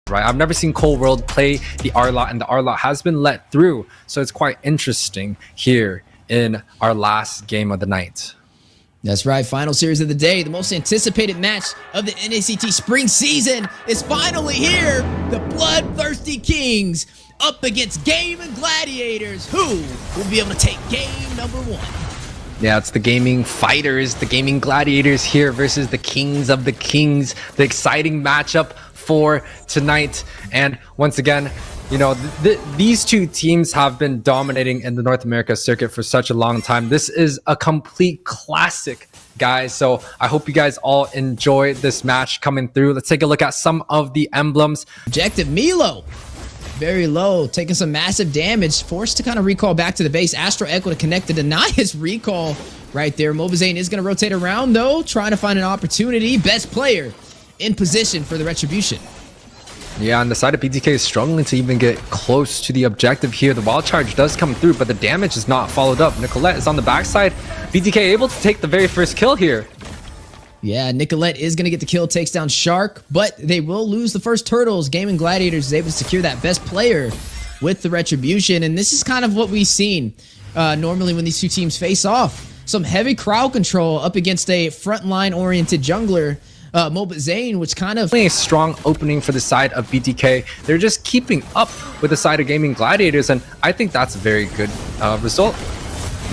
right? I've never seen Cold World play the R-Lot, and the R-Lot has been let through. So it's quite interesting here in our last game of the night. That's right, final series of the day. The most anticipated match of the NACT spring season is finally here. The Bloodthirsty Kings up against Gaming Gladiators, who will be able to take game number 1. Yeah, it's the Gaming Fighters, the Gaming Gladiators here versus the Kings of the Kings. The exciting matchup for tonight. And once again, you know, these two teams have been dominating in the North America circuit for such a long time. This is a complete classic, guys. So I hope you guys all enjoy this match coming through. Let's take a look at some of the emblems. Objective Milo, very low, taking some massive damage, forced to kind of recall back to the base. Astro Echo to connect to deny his recall right there. Mobazane is going to rotate around though, trying to find an opportunity. Best player in position for the retribution. Yeah, on the side of BTK is struggling to even get close to the objective here. The wild charge does come through, but the damage is not followed up. Nicolette is on the backside. BTK able to take the very first kill here. Yeah, Nicolette is going to get the kill, takes down Shark, but they will lose the first turtles. Gaming Gladiators is able to secure that best player with the retribution, and this is kind of what we've seen normally when these two teams face off. Some heavy crowd control up against a frontline-oriented jungler, Mobazane, which kind of a strong opening for the side of BTK. They're just keeping up with the side of Gaming Gladiators, and I think that's a very good result.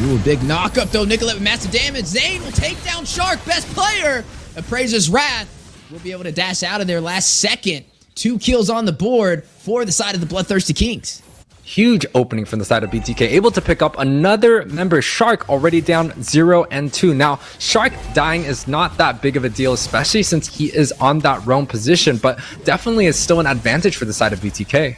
Ooh, big knock up though. Nicolette with massive damage. Zane will take down Shark, best player. Appraiser's Wrath will be able to dash out of there last second. 2 kills on the board for the side of the Bloodthirsty Kings. Huge opening from the side of BTK, able to pick up another member. Shark already down 0 and 2. Now, Shark dying is not that big of a deal, especially since he is on that roam position, but definitely is still an advantage for the side of BTK.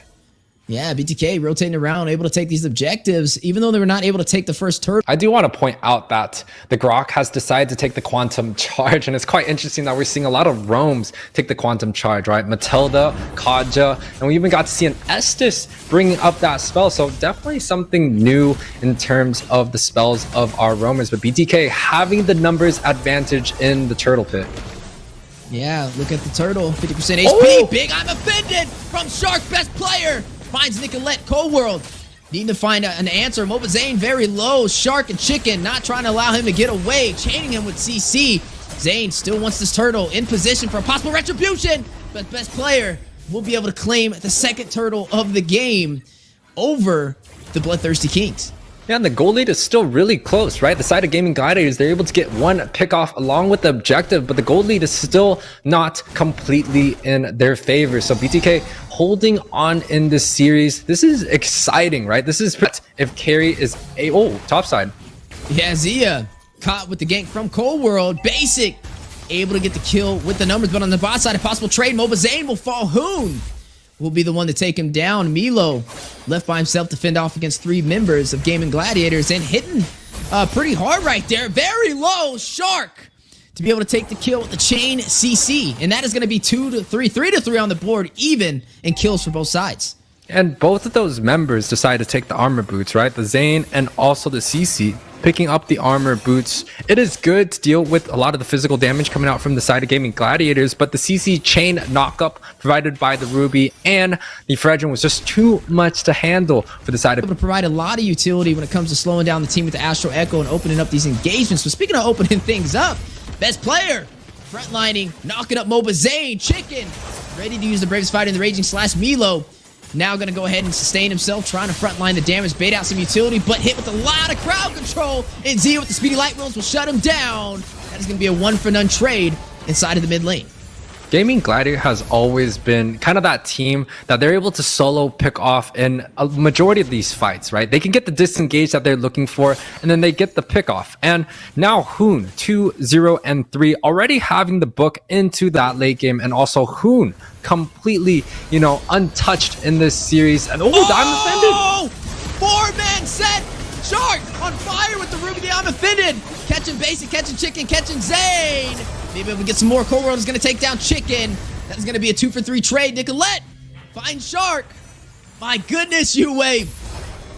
Yeah, BTK rotating around, able to take these objectives, even though they were not able to take the first turret. I do want to point out that the Grok has decided to take the Quantum Charge, and it's quite interesting that we're seeing a lot of roams take the Quantum Charge, right? Matilda, Kaja, and we even got to see an Estes bringing up that spell, so definitely something new in terms of the spells of our roamers, but BTK having the numbers advantage in the turtle pit. Yeah, look at the turtle, 50% HP, oh! Big I'm offended from Shark, best player. Finds Nicolette. Cold World needing to find an answer. Mobazane very low. Shark and Chicken not trying to allow him to get away. Chaining him with CC. Zane still wants this turtle in position for a possible retribution. But best player will be able to claim the second turtle of the game over the Bloodthirsty Kings. Yeah, and the goal lead is still really close, right? The side of Gaming Gladiators, they're able to get one pick off along with the objective, but the goal lead is still not completely in their favor. So BTK holding on in this series. This is exciting, right? This is if Carry is top side. Yeah, Zia caught with the gank from Cold World. Basic able to get the kill with the numbers, but on the bot side, a possible trade. Mobazane will fall. Hoon will be the one to take him down. Milo left by himself to fend off against 3 members of Gaming Gladiators and hitting pretty hard right there. Very low. Shark to be able to take the kill with the chain CC. And that is going to be 2 to 3, 3 to 3 on the board, even in kills for both sides. And both of those members decide to take the armor boots, right? The Zane and also the CC picking up the armor boots. It is good to deal with a lot of the physical damage coming out from the side of Gaming Gladiators, but the CC chain knockup provided by the Ruby and the Fredrin was just too much to handle for the side of... Able to provide a lot of utility when it comes to slowing down the team with the Astro Echo and opening up these engagements. But speaking of opening things up, best player frontlining, knocking up Mobazane. Chicken ready to use the Bravest Fighter in the Raging Slash. Milo now going to go ahead and sustain himself, trying to frontline the damage, bait out some utility, but hit with a lot of crowd control. And Zia with the Speedy Light Wheels will shut him down. That is going to be a 1-for-none trade inside of the mid lane. Gaming Gladiator has always been kind of that team that they're able to solo pick off in a majority of these fights, right? They can get the disengage that they're looking for, and then they get the pick off. And now Hoon, 2, 0, and 3, already having the book into that late game, and also Hoon completely, you know, untouched in this series. And I'm offended. 4-man set. Shark on fire with the Ruby. I'm offended. Catching Basic, catching Chicken, catching Zane. Maybe if we get some more. Cold World is going to take down Chicken. That is going to be a 2-for-3 trade. Nicolette finds Shark. My goodness, Yue.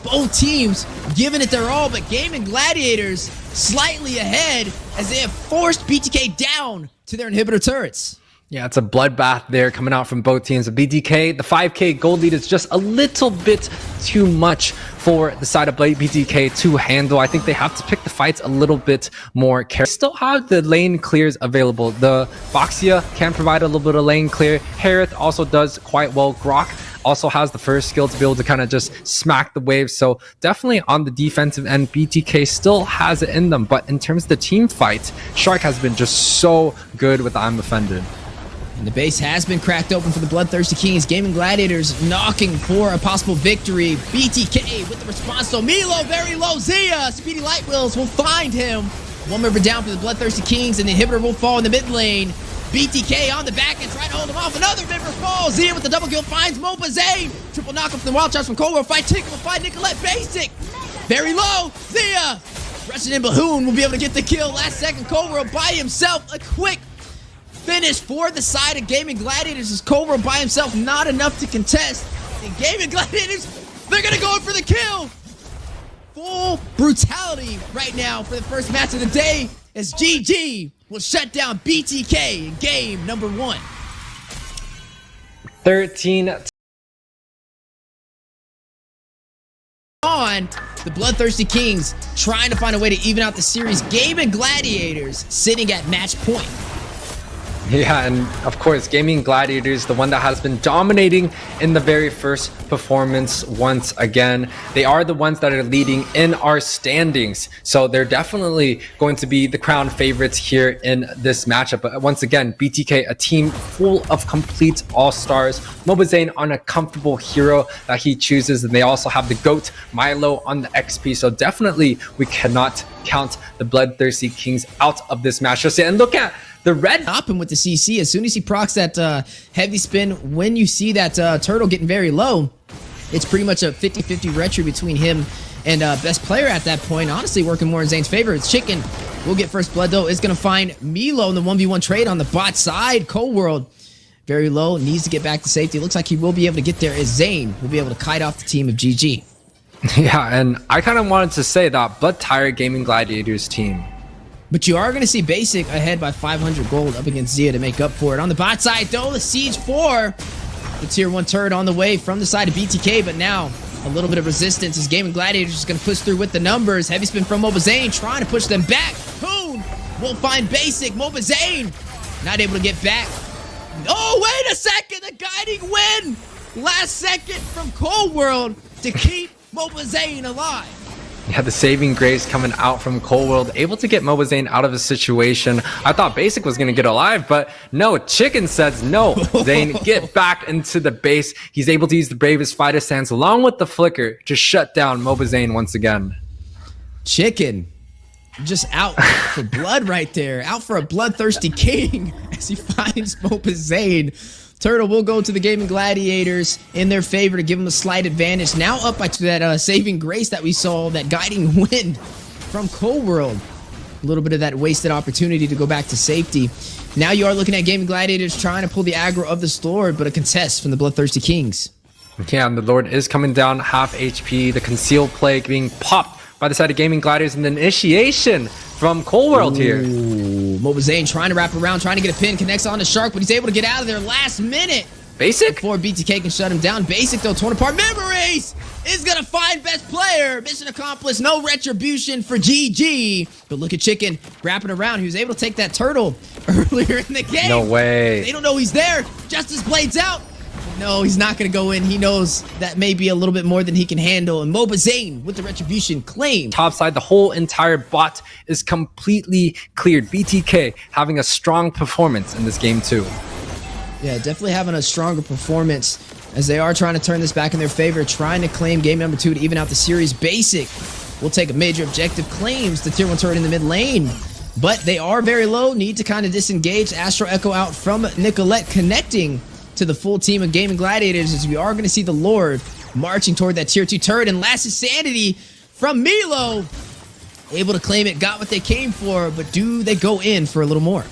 Both teams giving it their all, but Gaming Gladiators slightly ahead as they have forced BTK down to their inhibitor turrets. Yeah, it's a bloodbath there coming out from both teams. The BTK, the 5K gold lead is just a little bit too much for the side of BTK to handle. I think they have to pick the fights a little bit more carefully. Still have the lane clears available. The Boxia can provide a little bit of lane clear. Harith also does quite well. Grok also has the first skill to be able to kind of just smack the waves. So definitely on the defensive end, BTK still has it in them. But in terms of the team fight, Shark has been just so good with I'm Offended. And the base has been cracked open for the Bloodthirsty Kings. Gaming Gladiators knocking for a possible victory. BTK with the response, so Milo very low. Zia, Speedy Light Wheels will find him. One member down for the Bloodthirsty Kings, and the inhibitor will fall in the mid lane. BTK on the back and trying to hold him off. Another member falls. Zia with the double kill finds Moba Zane. Triple knock up from the wild shots from Cold War. Fight Tick will find Nicolette Basic. Very low. Zia rushing in. Bahoon will be able to get the kill. Last second, Cold War by himself. A quick finish for the side of Gaming Gladiators as Cobra by himself, not enough to contest. And Gaming Gladiators, they're gonna go in for the kill. Full brutality right now for the first match of the day as GG will shut down BTK in game number 1. 13 on the Bloodthirsty Kings trying to find a way to even out the series. Gaming Gladiators sitting at match point. Yeah, and of course, Gaming Gladiators, the one that has been dominating in the very first performance once again. They are the ones that are leading in our standings. So they're definitely going to be the crown favorites here in this matchup. But once again, BTK, a team full of complete all-stars. Mobazane on a comfortable hero that he chooses. And they also have the GOAT, Milo, on the XP. So definitely, we cannot count the Bloodthirsty Kings out of this match. And look at the red up him with the CC. As soon as he procs that heavy spin, when you see that turtle getting very low, it's pretty much a 50-50 retro between him and best player at that point. Honestly, working more in Zane's favor. It's Chicken will get first blood, though. Is going to find Milo in the 1v1 trade on the bot side. Cold World very low, needs to get back to safety. Looks like he will be able to get there as Zane will be able to kite off the team of GG. Yeah, and I kind of wanted to say that Blood Tired Gaming Gladiators team. But you are going to see Basic ahead by 500 gold up against Zia to make up for it. On the bot side, though, the Siege 4. The Tier 1 turret on the way from the side of BTK, but now a little bit of resistance as Gaming Gladiators is going to push through with the numbers. Heavy spin from Mobazane trying to push them back. Poon will find Basic. Mobazane not able to get back. Oh, wait a second. The guiding win. Last second from Cold World to keep Mobazane alive. Yeah, the saving grace coming out from Cold World, able to get Mobazane out of a situation. I thought Basic was going to get alive, but no, Chicken says no. Zane, get back into the base. He's able to use the Bravest Fighter stance along with the Flicker to shut down Mobazane once again. Chicken just out for blood right there. Out for a bloodthirsty king as he finds Mobazane. Turtle will go to the Gaming Gladiators in their favor to give them a slight advantage. Now up by that saving grace that we saw, that guiding wind from Cold World. A little bit of that wasted opportunity to go back to safety. Now you are looking at Gaming Gladiators trying to pull the aggro of this Lord, but a contest from the Bloodthirsty Kings. Yeah, and the Lord is coming down half HP. The Concealed Plague being popped by the side of Gaming Gladiators, and the initiation from Cold World here. Mobazane trying to wrap around, trying to get a pin, connects on the Shark, but he's able to get out of there last minute. Basic? Before BTK can shut him down. Basic, though, torn apart. Memories is going to find best player. Mission accomplished. No retribution for GG. But look at Chicken wrapping around. He was able to take that turtle earlier in the game. No way. They don't know he's there. Justice Blades out. No, he's not going to go in. He knows that may be a little bit more than he can handle. And Mobazane with the retribution claim. Top side, the whole entire bot is completely cleared. BTK having a strong performance in this game too. Yeah, definitely having a stronger performance as they are trying to turn this back in their favor, trying to claim game number 2 to even out the series. Basic will take a major objective, claims the tier 1 turret in the mid lane. But they are very low, need to kind of disengage. Astro Echo out from Nicolette, connecting to the full team of Gaming Gladiators as we are going to see the Lord marching toward that tier 2 turret. And last is Sanity from Milo. Able to claim it, got what they came for, but do they go in for a little more?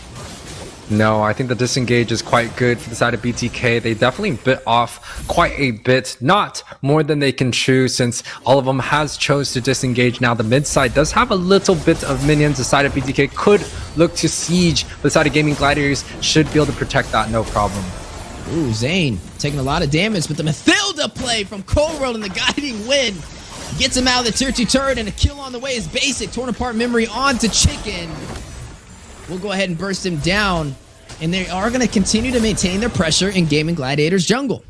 No, I think the disengage is quite good for the side of BTK. They definitely bit off quite a bit, not more than they can chew, since all of them has chose to disengage. Now the mid side does have a little bit of minions. The side of BTK could look to siege, but the side of Gaming Gladiators should be able to protect that no problem. Ooh, Zane taking a lot of damage, but the Mathilda play from Cold World and the guiding wind gets him out of the tier 2 turret, and a kill on the way is basic. Torn apart memory onto Chicken. We'll go ahead and burst him down, and they are going to continue to maintain their pressure in Gaming Gladiators jungle.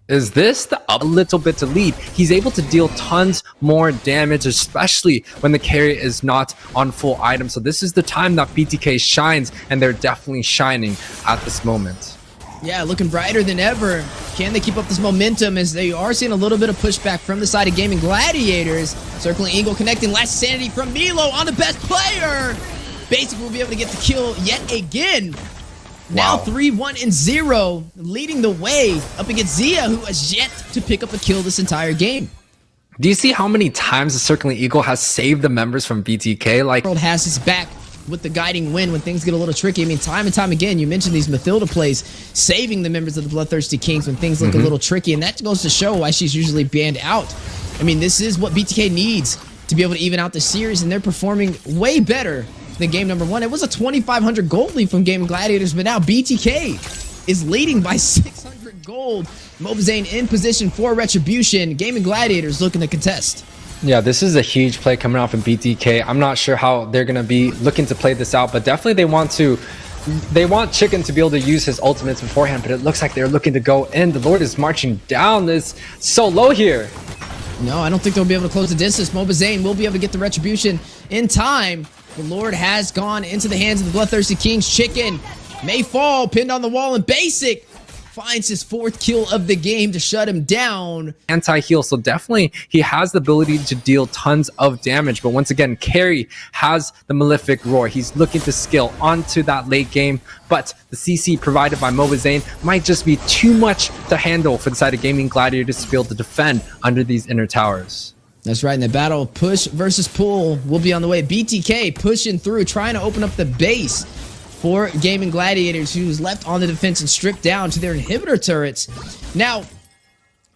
Is this a little bit to lead? He's able to deal tons more damage, especially when the carry is not on full item. So this is the time that BTK shines, and they're definitely shining at this moment. Yeah, looking brighter than ever. Can they keep up this momentum, as they are seeing a little bit of pushback from the side of Gaming Gladiators? Circling Eagle, connecting last sanity from Milo on the best player. Basic will be able to get the kill yet again. Now 3-1-0, leading the way up against Zia, who has yet to pick up a kill this entire game. Do you see how many times the Circling Eagle has saved the members from BTK? Like, World has his back with the guiding wind when things get a little tricky. I mean, time and time again, you mentioned these Mathilda plays, saving the members of the Bloodthirsty Kings when things look a little tricky, and that goes to show why she's usually banned out. I mean, this is what BTK needs to be able to even out the series, and they're performing way better than game number 1. It was a 2,500 gold lead from Gaming Gladiators, but now BTK is leading by 600 gold. Mobazane in position for Retribution. Gaming Gladiators looking to contest. yeah, this is a huge play coming off from BTK. I'm not sure how they're going to be looking to play this out, but definitely they want Chicken to be able to use his ultimates beforehand, but it looks like they're looking to go in. The Lord is marching down. This so low here. No, I don't think they'll be able to close the distance. Mobazane will be able to get the Retribution in time. The Lord has gone into the hands of the Bloodthirsty Kings. Chicken may fall, pinned on the wall, and Basic finds his 4th kill of the game to shut him down. Anti-heal, so definitely he has the ability to deal tons of damage, but once again, Carry has the Malefic Roar. He's looking to scale onto that late game, but the CC provided by Mobazane might just be too much to handle for the side of Gaming Gladiators to be able to defend under these inner towers. That's right, in the battle, push versus pull will be on the way. BTK pushing through, trying to open up the base for Gaming Gladiators, who's left on the defense and stripped down to their inhibitor turrets. Now,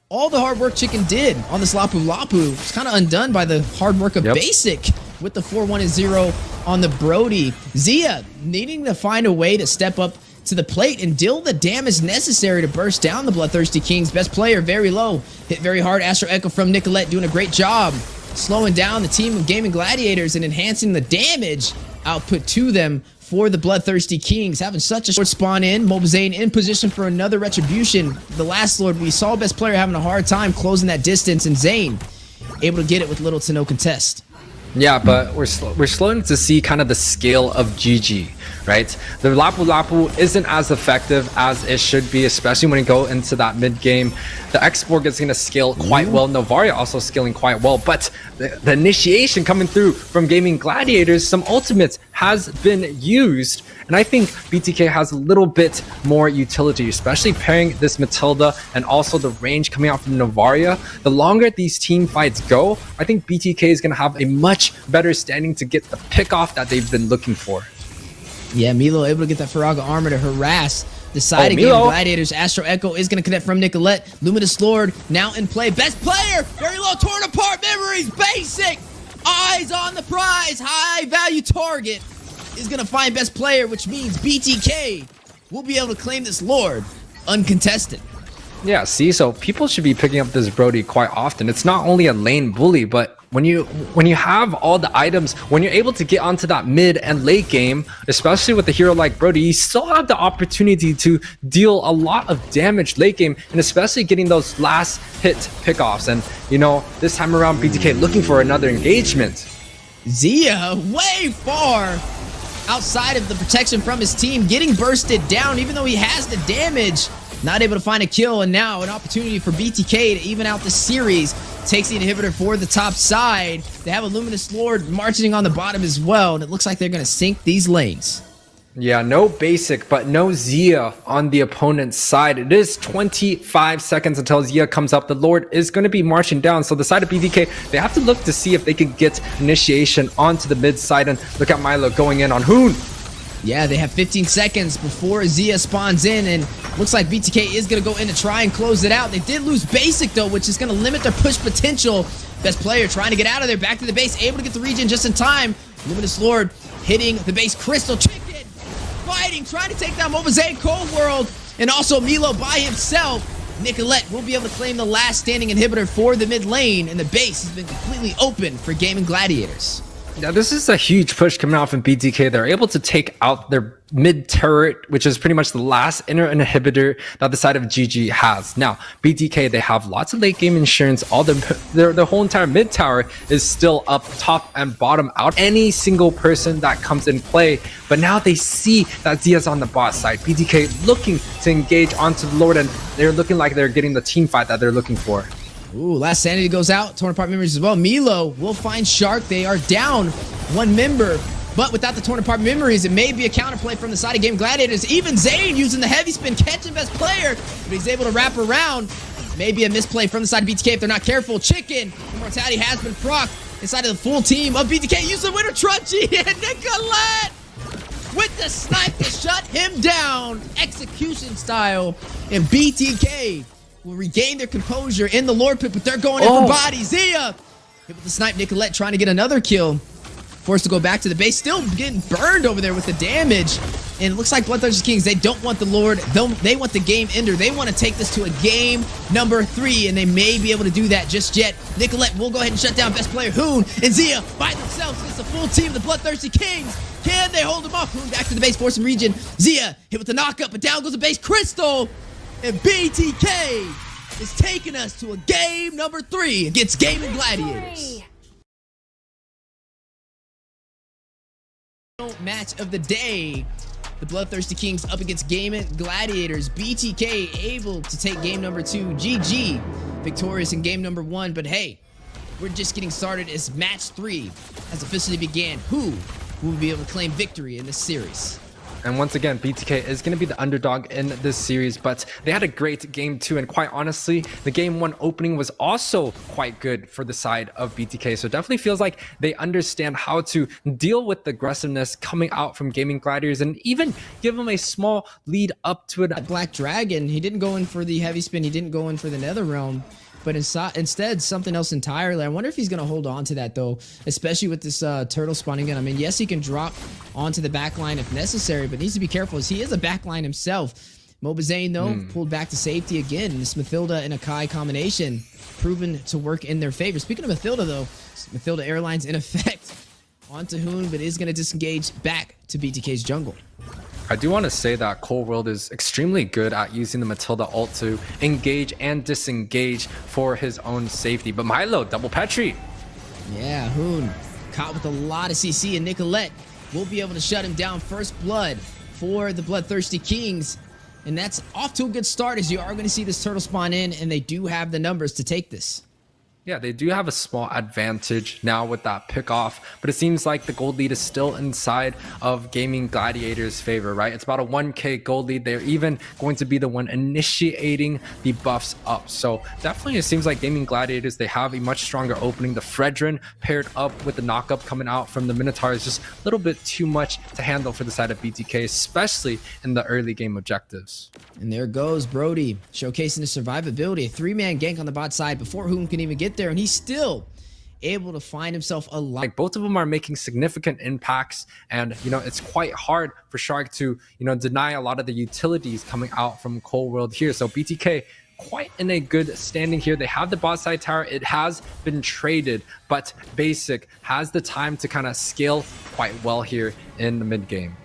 all the hard work Chicken did on this Lapu Lapu was kind of undone by the hard work of Basic with the 4-1-0 on the Brody. Zia needing to find a way to step up to the plate and deal the damage necessary to burst down the Bloodthirsty Kings. Best player, very low. Hit very hard. Astro Echo from Nicolette doing a great job slowing down the team of Gaming Gladiators and enhancing the damage output to them for the Bloodthirsty Kings. Having such a short spawn in. Mobazane in position for another Retribution. The last Lord, we saw best player having a hard time closing that distance, and Zane able to get it with little to no contest. Yeah, but we're starting to see kind of the scale of GG, right? The Lapu Lapu isn't as effective as it should be, especially when you go into that mid game. The X-Borg is going to scale quite well. Novaria also scaling quite well, but the initiation coming through from Gaming Gladiators, some ultimates has been used, and I think BTK has a little bit more utility, especially pairing this Matilda and also the range coming out from Novaria. The longer these team fights go, I think BTK is going to have a much better standing to get the pick off that they've been looking for. Yeah, Milo able to get that Faraga armor to harass the side of Gaming Gladiators. Astro Echo is going to connect from Nicolette. Luminous Lord now in play. Best player, very low, torn apart memories. Basic, eyes on the prize. High value target is going to find best player, which means BTK will be able to claim this Lord uncontested. Yeah, see, so people should be picking up this Brody quite often. It's not only a lane bully, but when you have all the items, when you're able to get onto that mid and late game, especially with a hero like Brody, you still have the opportunity to deal a lot of damage late game, and especially getting those last hit pickoffs. And you know, this time around, BTK looking for another engagement. Zia way far outside of the protection from his team, getting bursted down even though he has the damage. Not able to find a kill, and now an opportunity for BTK to even out the series. Takes the inhibitor for the top side. They have a Luminous Lord marching on the bottom as well, and it looks like they're going to sink these lanes. Yeah, no Basic, but no Zia on the opponent's side. It is 25 seconds until Zia comes up. The Lord is going to be marching down, so the side of BTK, they have to look to see if they can get initiation onto the mid side, and look at Milo going in on Hoon. Yeah, they have 15 seconds before Zia spawns in, and looks like BTK is going to go in to try and close it out. They did lose Basic, though, which is going to limit their push potential. Best player trying to get out of there, back to the base, able to get the regen just in time. Luminous Lord hitting the base. Crystal Chicken fighting, trying to take down Mobazane, Cold World, and also Milo by himself. Nicolette will be able to claim the last standing inhibitor for the mid lane, and the base has been completely open for Gaming Gladiators. Yeah, this is a huge push coming out from BTK. They're able to take out their mid turret, which is pretty much the last inner inhibitor that the side of GG has. Now, BTK, they have lots of late game insurance. All their whole entire mid tower is still up top and bottom out. Any single person that comes in play, but now they see that Zia's on the bot side. BTK looking to engage onto the Lord, and they're looking like they're getting the team fight that they're looking for. Ooh, last sanity goes out. Torn apart memories as well. Milo will find Shark. They are down one member, but without the torn apart memories, it may be a counterplay from the side of Game Gladiators. Even Zane using the heavy spin, catching best player, but he's able to wrap around. Maybe a misplay from the side of BTK if they're not careful. Chicken, Immortality has been procced inside of the full team of BTK. Use the winner, Trunchi, and Nicolette with the snipe to shut him down, execution style, and BTK will regain their composure in the Lord Pit, but they're going in for body. Zia hit with the snipe. Nicolette trying to get another kill. Forced to go back to the base. Still getting burned over there with the damage. And it looks like Bloodthirsty Kings, they don't want the Lord. They want the game ender. They want to take this to a game number 3, and they may be able to do that just yet. Nicolette will go ahead and shut down best player Hoon, and Zia by themselves against the full team of the Bloodthirsty Kings. Can they hold him off? Hoon back to the base, forcing regen. Zia hit with the knockup, but down goes the base. Crystal. And BTK is taking us to a game number 3 against Gaming Gladiators. Match of the day. The Bloodthirsty Kings up against Gaming Gladiators. BTK able to take game number 2. GG victorious in game number 1. But hey, we're just getting started as match 3 has officially began. Who will be able to claim victory in this series? And once again, BTK is going to be the underdog in this series, but they had a great game 2, and quite honestly, the game 1 opening was also quite good for the side of BTK. So it definitely feels like they understand how to deal with the aggressiveness coming out from Gaming Gladiators, and even give them a small lead up to it. Black Dragon, he didn't go in for the heavy spin, he didn't go in for the Nether Realm, but instead something else entirely. I wonder if he's going to hold on to that, though, especially with this turtle spawning in. I mean, yes, he can drop onto the back line if necessary, but needs to be careful as he is a backline himself. Mobazane, though, pulled back to safety again. This Mathilda and Akai combination proven to work in their favor. Speaking of Mathilda, though, Mathilda Airlines in effect onto Hoon, but is going to disengage back to BTK's jungle. I do want to say that Cold World is extremely good at using the Matilda ult to engage and disengage for his own safety. But Milo, double Petri. Yeah, Hoon caught with a lot of CC, and Nicolette will be able to shut him down. First blood for the Bloodthirsty Kings. And that's off to a good start, as you are going to see this turtle spawn in, and they do have the numbers to take this. Yeah, they do have a small advantage now with that pick off, but it seems like the gold lead is still inside of Gaming Gladiators' favor, right? It's about a 1k gold lead. They're even going to be the one initiating the buffs up. So definitely it seems like Gaming Gladiators, they have a much stronger opening. The Fredrin paired up with the knockup coming out from the Minotaur is just a little bit too much to handle for the side of BTK, especially in the early game objectives. And there goes Brody, showcasing his survivability. A 3-man gank on the bot side before Hoon can even get there, and he's still able to find himself alive. Like, both of them are making significant impacts, and you know, it's quite hard for Shark to, you know, deny a lot of the utilities coming out from Cold World here. So BTK quite in a good standing here. They have the bot side tower. It has been traded, but Basic has the time to kind of scale quite well here in the mid game.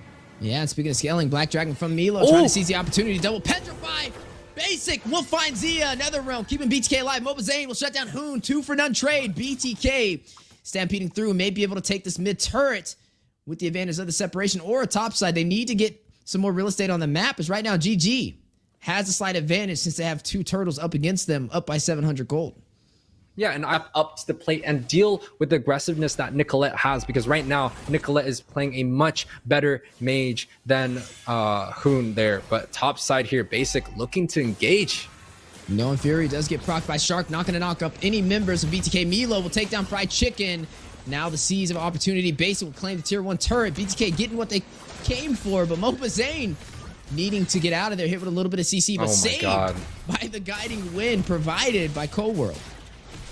Yeah, and speaking of scaling, Black Dragon from Milo trying to seize the opportunity. Double petrify. Basic will find Zia. Another realm, keeping BTK alive. Mobazane will shut down Hoon. 2 for none trade. BTK stampeding through, may be able to take this mid turret with the advantage of the separation or a top side. They need to get some more real estate on the map, as right now GG has a slight advantage since they have 2 turtles up against them, up by 700 gold. Yeah, and up to the plate and deal with the aggressiveness that Nicolette has, because right now Nicolette is playing a much better mage than Hoon there. But top side here, Basic looking to engage. No Fury does get procced by Shark, not going to knock up any members of BTK. Milo will take down Fried Chicken. Now the seas of opportunity. Basic will claim the tier 1 turret. BTK getting what they came for, but Mobazane needing to get out of there. Hit with a little bit of CC, but saved by the guiding wind provided by Cold World.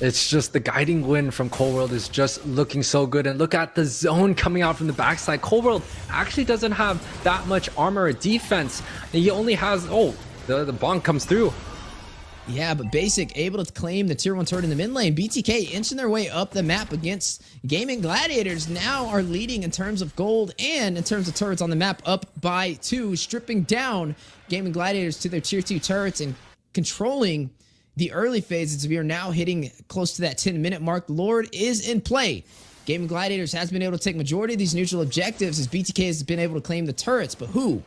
It's just the guiding wind from Cold World is just looking so good. And look at the zone coming out from the backside. Cold World actually doesn't have that much armor or defense. He only has, the bonk comes through. Yeah, but Basic able to claim the tier 1 turret in the mid lane. BTK inching their way up the map against Gaming Gladiators. Now are leading in terms of gold and in terms of turrets on the map, up by 2, stripping down Gaming Gladiators to their tier 2 turrets and controlling the early phases. We are now hitting close to that 10-minute mark. Lord is in play. Gaming Gladiators has been able to take majority of these neutral objectives as BTK has been able to claim the turrets, but who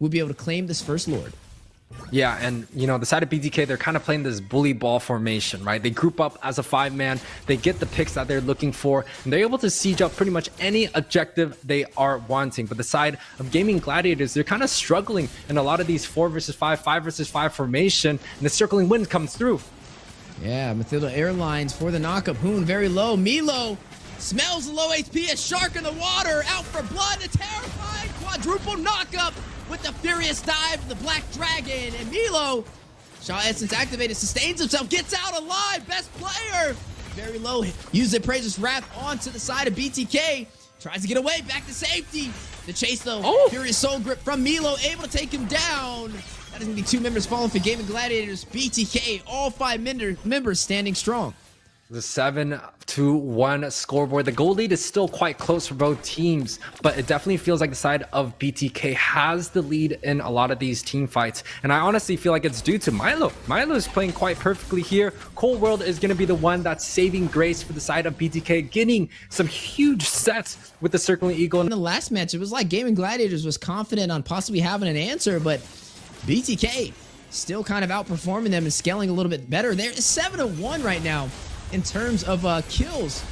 will be able to claim this first Lord? Yeah, and the side of BTK, they're kind of playing this bully ball formation, right? They group up as a 5-man, they get the picks that they're looking for, and they're able to siege up pretty much any objective they are wanting. But the side of Gaming Gladiators, they're kind of struggling in a lot of these 4 versus 5, 5 versus 5 formation, and the circling wind comes through. Yeah, Mathilda Airlines for the knockup. Hoon very low. Milo smells the low HP, a shark in the water, out for blood, a terrifying quadruple knockup with the furious dive of the Black Dragon, and Milo, Shaw Essence activated, sustains himself, gets out alive, best player, very low, uses the Praiser's Wrath onto the side of BTK, tries to get away, back to safety, the chase though, Furious Soul Grip from Milo, able to take him down. That is going to be 2 members falling for Gaming Gladiators. BTK, all 5 members standing strong. The 7-1 scoreboard. The goal lead is still quite close for both teams, but it definitely feels like the side of BTK has the lead in a lot of these team fights. And I honestly feel like it's due to Milo. Milo is playing quite perfectly here. Cold World is going to be the one that's saving grace for the side of BTK, getting some huge sets with the Circling Eagle. In the last match, it was like Gaming Gladiators was confident on possibly having an answer, but BTK still kind of outperforming them and scaling a little bit better. They're 7-1 right now in terms of kills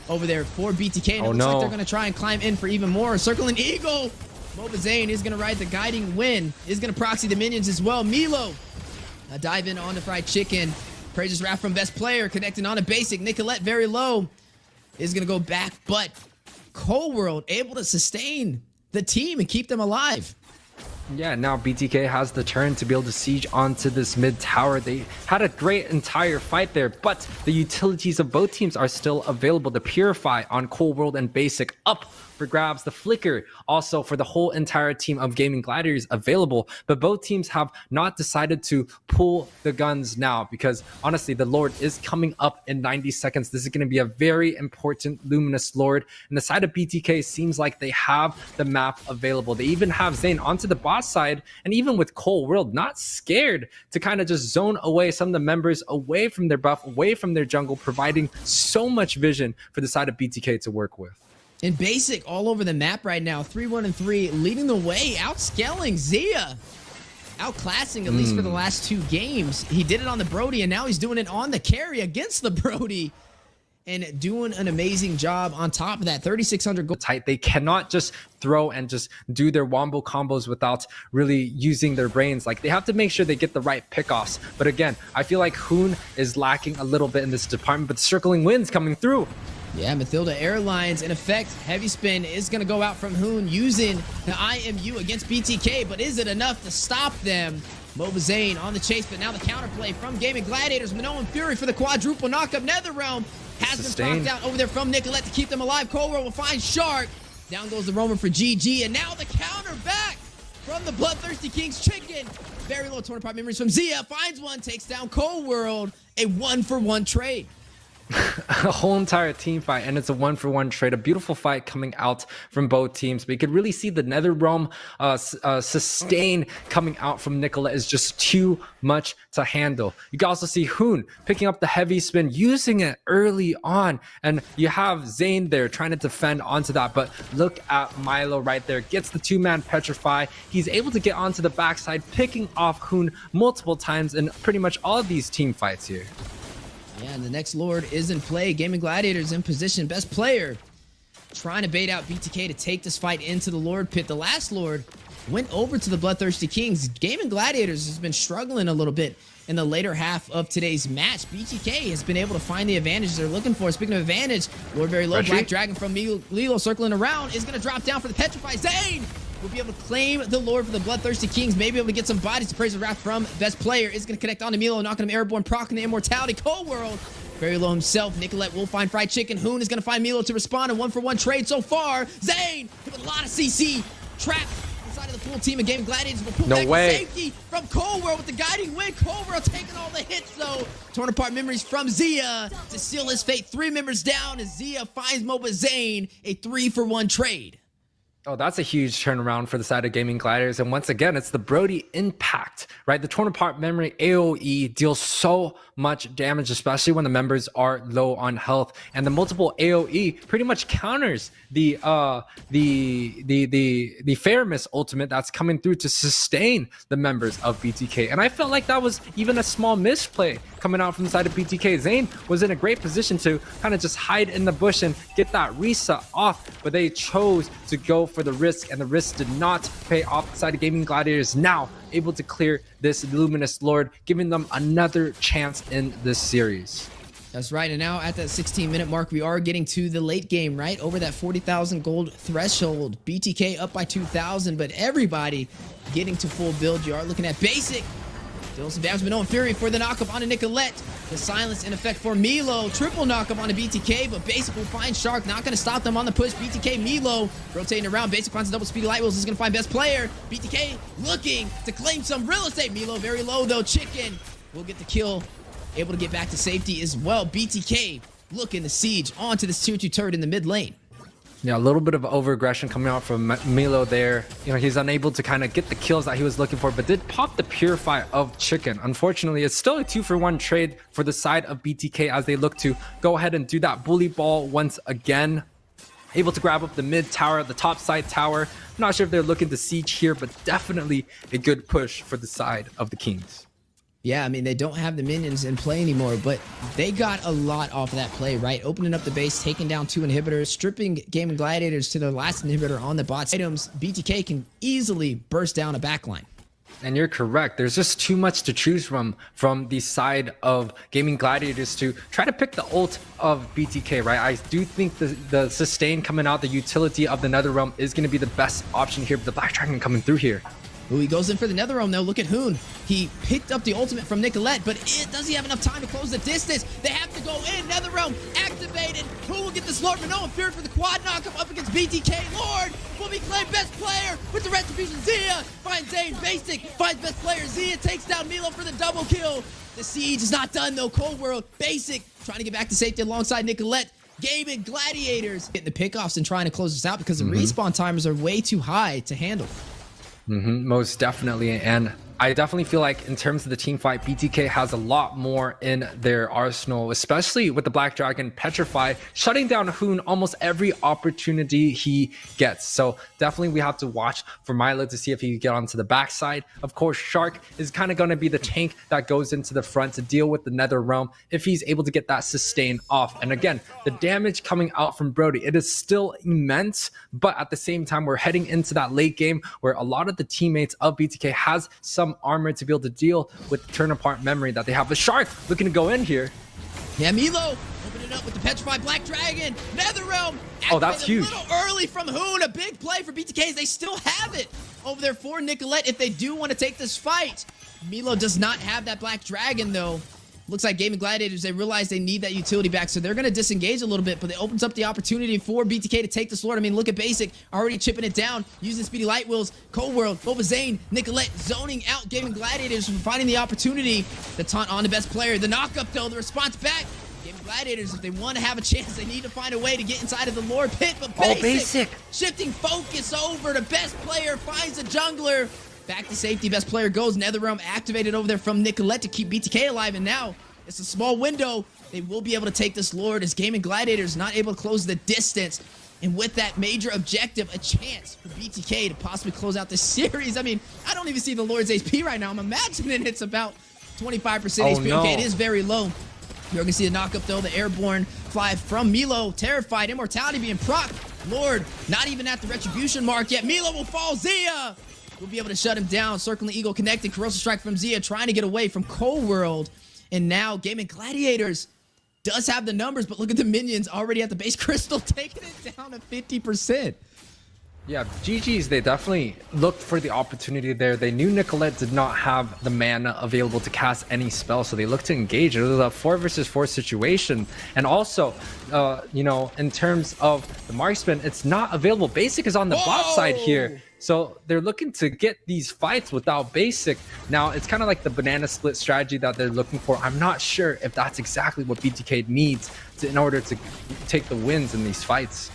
over there for BTK. And it looks like they're going to try and climb in for even more. Circling Eagle. Mobazane is going to ride the guiding wind. Is going to proxy the minions as well. Milo, a dive in on the fried chicken. Praises Wrath from best player. Connecting on a basic. Nicolette very low. Is going to go back. But Cold World able to sustain the team and keep them alive. Yeah, now BTK has the turn to be able to siege onto this mid tower. They had a great entire fight there, but the utilities of both teams are still available. The Purify on Cold World and Basic up for grabs. The Flicker also for the whole entire team of Gaming Gladiators available, but both teams have not decided to pull the guns now because honestly, the Lord is coming up in 90 seconds. This is going to be a very important Luminous Lord, and the side of BTK seems like they have the map available. They even have Zane onto the boss side, and even with Cold World, not scared to kind of just zone away some of the members away from their buff, away from their jungle, providing so much vision for the side of BTK to work with. In Basic, all over the map right now, 3-1-3, leading the way, outscaling Zia. Outclassing, at least for the last 2 games. He did it on the Brody, and now he's doing it on the carry against the Brody. And doing an amazing job on top of that. 3,600 gold. Tight. They cannot just throw and just do their wombo combos without really using their brains. Like, they have to make sure they get the right pickoffs. But again, I feel like Hoon is lacking a little bit in this department, but Circling Wind's coming through. Yeah, Mathilda Airlines, in effect, heavy spin is going to go out from Hoon using the IMU against BTK, but is it enough to stop them? Mobazane on the chase, but now the counterplay from Gaming Gladiators. Minoan Fury for the quadruple knockup. Netherrealm has been knocked out over there from Nicolette to keep them alive. Cold World will find Shark. Down goes the Roamer for GG, and now the counter back from the Bloodthirsty King's Chicken. Very low 25 memories from Zia. Finds one, takes down Cold World. A 1-for-1 trade. A whole entire team fight, and it's a 1-for-1 trade. A beautiful fight coming out from both teams, but you could really see the Netherrealm sustain coming out from Nicolette is just too much to handle. You can also see Hoon picking up the heavy spin, using it early on, and you have Zane there trying to defend onto that, but look at Milo right there, gets the 2-man Petrify. He's able to get onto the backside, picking off Hoon multiple times in pretty much all of these team fights here. Yeah, and the next Lord is in play. Gaming Gladiators in position. Best player trying to bait out BTK to take this fight into the Lord pit. The last Lord went over to the Bloodthirsty Kings. Gaming Gladiators has been struggling a little bit in the later half of today's match. BTK has been able to find the advantages they're looking for. Speaking of advantage, Lord very low, Black Dragon from Lilo circling around is going to drop down for the Petrify. Zane will be able to claim the Lord for the Bloodthirsty Kings, maybe able to get some bodies to praise the wrath from best player. Is going to connect onto Milo, knocking him airborne, procking the immortality. Cold World, very low himself. Nicolette will find fried chicken. Hoon is going to find Milo to respond. A 1-for-1 trade so far. Zane with a lot of CC. Trap inside of the full team of Game Gladiators will pull back to safety from Cold World with the guiding wind. Cold World taking all the hits though. Torn apart memories from Zia to seal his fate. 3 members down as Zia finds Moba Zane. A 3-for-1 trade. Oh, that's a huge turnaround for the side of Gaming Gladiators. And once again, it's the Brody impact, right? The torn apart memory AoE deals so much damage, especially when the members are low on health. And the multiple AoE pretty much counters the Fairness ultimate that's coming through to sustain the members of BTK. And I felt like that was even a small misplay coming out from the side of BTK. Zane was in a great position to kind of just hide in the bush and get that reset off, but they chose to go for the risk, and the risk did not pay off. The side of Gaming Gladiators now able to clear this Luminous Lord, giving them another chance in this series. That's right, and now at that 16-minute mark, we are getting to the late game, right? Over that 40,000 gold threshold. BTK up by 2,000, but everybody getting to full build. You are looking at Basic. Still some damage, but no Fury for the knockup onto Nicolette. The silence in effect for Milo. Triple knockup onto BTK, but Basic will find Shark. Not going to stop them on the push. BTK, Milo rotating around. Basic finds a double speedy light wheels. Is going to find best player. BTK looking to claim some real estate. Milo very low though. Chicken will get the kill. Able to get back to safety as well. BTK looking to siege onto this tier 2 turret in the mid lane. Yeah, a little bit of over-aggression coming out from Milo there. You know, he's unable to kind of get the kills that he was looking for, but did pop the Purify of Chicken. Unfortunately, it's still a 2-for-1 trade for the side of BTK as they look to go ahead and do that bully ball once again. Able to grab up the mid tower, the top side tower. I'm not sure if they're looking to siege here, but definitely a good push for the side of the Kings. Yeah, I mean, they don't have the minions in play anymore, but they got a lot off of that play, right? Opening up the base, taking down 2 inhibitors, stripping Gaming Gladiators to their last inhibitor on the bot items. BTK can easily burst down a backline. And you're correct. There's just too much to choose from the side of Gaming Gladiators to try to pick the ult of BTK, right? I do think the sustain coming out, the utility of the Netherrealm is going to be the best option here, but the Black Dragon coming through here. Ooh, he goes in for the Netherrealm though. Look at Hoon. He picked up the ultimate from Nicolette, but does he have enough time to close the distance? They have to go in. Netherrealm activated. Hoon will get this Lord, but no Fury for the quad knockup up against BTK. Lord will be claimed best player with the retribution. Zia finds Zane. Basic finds best player. Zia takes down Milo for the double kill. The siege is not done though. Cold World, Basic trying to get back to safety alongside Nicolette. Gaming Gladiators getting the pickoffs and trying to close this out because the respawn timers are way too high to handle. Most definitely, and I definitely feel like in terms of the team fight, BTK has a lot more in their arsenal, especially with the Black Dragon Petrify, shutting down Hoon almost every opportunity he gets. So definitely we have to watch for Milo to see if he can get onto the backside. Of course, Shark is kind of going to be the tank that goes into the front to deal with the Netherrealm if he's able to get that sustain off. And again, the damage coming out from Brody, it is still immense, but at the same time, we're heading into that late game where a lot of the teammates of BTK has some armor to be able to deal with the turn apart memory that they have. The Shark looking to go in here. Yeah, Milo opening up with the Petrified Black Dragon. Netherrealm. Oh, that's huge. A little early from Hoon. A big play for BTKs. They still have it over there for Nicolette if they do want to take this fight. Milo does not have that Black Dragon though. Looks like Gaming Gladiators, they realize they need that utility back, so they're going to disengage a little bit, but it opens up the opportunity for BTK to take this Lord. I mean, look at Basic, already chipping it down, using Speedy Light Wheels, Cold World, Moba Zane, Nicolette zoning out Gaming Gladiators from finding the opportunity. The taunt on the best player. The knockup, though, the response back. Gaming Gladiators, if they want to have a chance, they need to find a way to get inside of the Lord pit, but Basic. Shifting focus over to best player, finds a jungler. Back to safety, best player goes. Netherrealm activated over there from Nicolette to keep BTK alive, and now it's a small window. They will be able to take this Lord as Gaming Gladiators not able to close the distance. And with that major objective, a chance for BTK to possibly close out this series. I mean, I don't even see the Lord's HP right now. I'm imagining it's about 25% HP. No. Okay, it is very low. You're going to see the knockup, though. The airborne fly from Milo. Terrified. Immortality being proc. Lord, not even at the retribution mark yet. Milo will fall. Zia will be able to shut him down. Circling Eagle connecting. Corrosive Strike from Zia trying to get away from Cold World. And now Gaming Gladiators does have the numbers, but look at the minions already at the base. Crystal taking it down to 50%. Yeah, GG's, they definitely looked for the opportunity there. They knew Nicolette did not have the mana available to cast any spell, so they looked to engage. It was a 4 versus 4 situation. And also, you know, in terms of the marksman, it's not available. Basic is on the bot side here. So they're looking to get these fights without Basic. Now, it's kind of like the banana split strategy that they're looking for. I'm not sure if that's exactly what BTK needs in order to take the wins in these fights.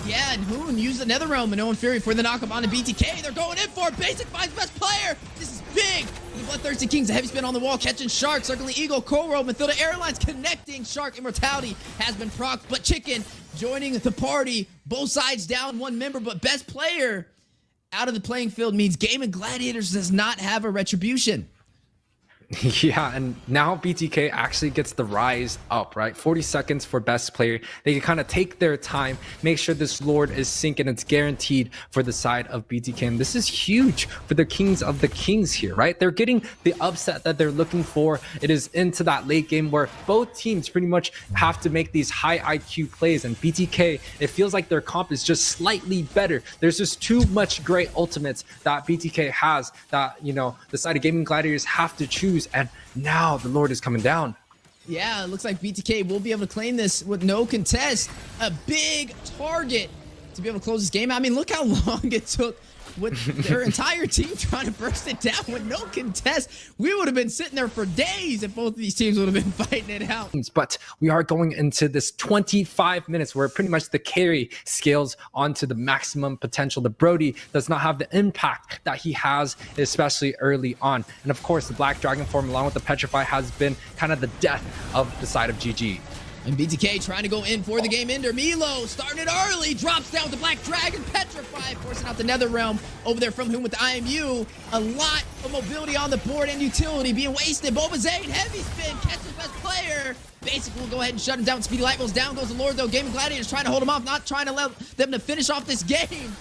Yeah, and Hoon used the Netherrealm and Owen Fury for the knockup on the BTK. They're going in for it. Basic finds best player. This is big. The Bloodthirsty Kings, a heavy spin on the wall, catching Shark, circling Eagle, Cold World, Mathilda Airlines connecting. Shark Immortality has been procced, but Chicken joining the party. Both sides down one member, but best player out of the playing field means Gaming Gladiators does not have a retribution. Yeah, and now BTK actually gets the rise up, right? 40 seconds for best player. They can kind of take their time, make sure this Lord is synced, and it's guaranteed for the side of BTK. And this is huge for the Kings of the Kings here, right? They're getting the upset that they're looking for. It is into that late game where both teams pretty much have to make these high IQ plays. And BTK, it feels like their comp is just slightly better. There's just too much great ultimates that BTK has that, you know, the side of Gaming Gladiators have to choose. And now the Lord is coming down. Yeah, it looks like BTK will be able to claim this with no contest. A big target to be able to close this game. I mean, look how long it took with their entire team trying to burst it down with no contest. We would have been sitting there for days if both of these teams would have been fighting it out. But we are going into this 25 minutes where pretty much the carry scales onto the maximum potential. The Brody does not have the impact that he has, especially early on. And of course, the Black Dragon form along with the Petrify has been kind of the death of the side of GG. And BTK trying to go in for the game ender. Milo starting it early, drops down with the Black Dragon, Petrify, forcing out the Netherrealm over there from whom with the IMU. A lot of mobility on the board and utility being wasted. Boba Zayd, heavy spin, catches best player. Basic will go ahead and shut him down. Speedy Light rolls down, goes the Lord though. Gaming Gladiators trying to hold him off, not trying to let them to finish off this game.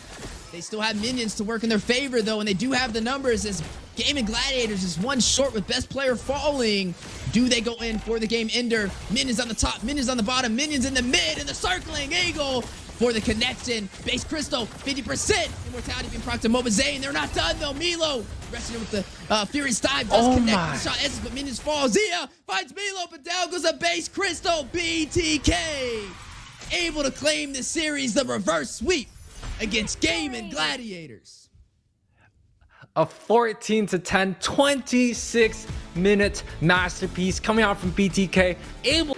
They still have minions to work in their favor though, and they do have the numbers as Gaming Gladiators is one short with best player falling. Do they go in for the game ender? Minions on the top, minions on the bottom, minions in the mid, and the circling Eagle for the connection. Base Crystal, 50%. Immortality being procced to Moba Zane. They're not done though. Milo resting him with the Fury Dive. Does connect the shot. Essence, but minions fall. Zia finds Milo, but down goes a Base Crystal. BTK able to claim this series, the reverse sweep against Gaming Gladiators. A 14-10, 26-minute masterpiece coming out from BTK, able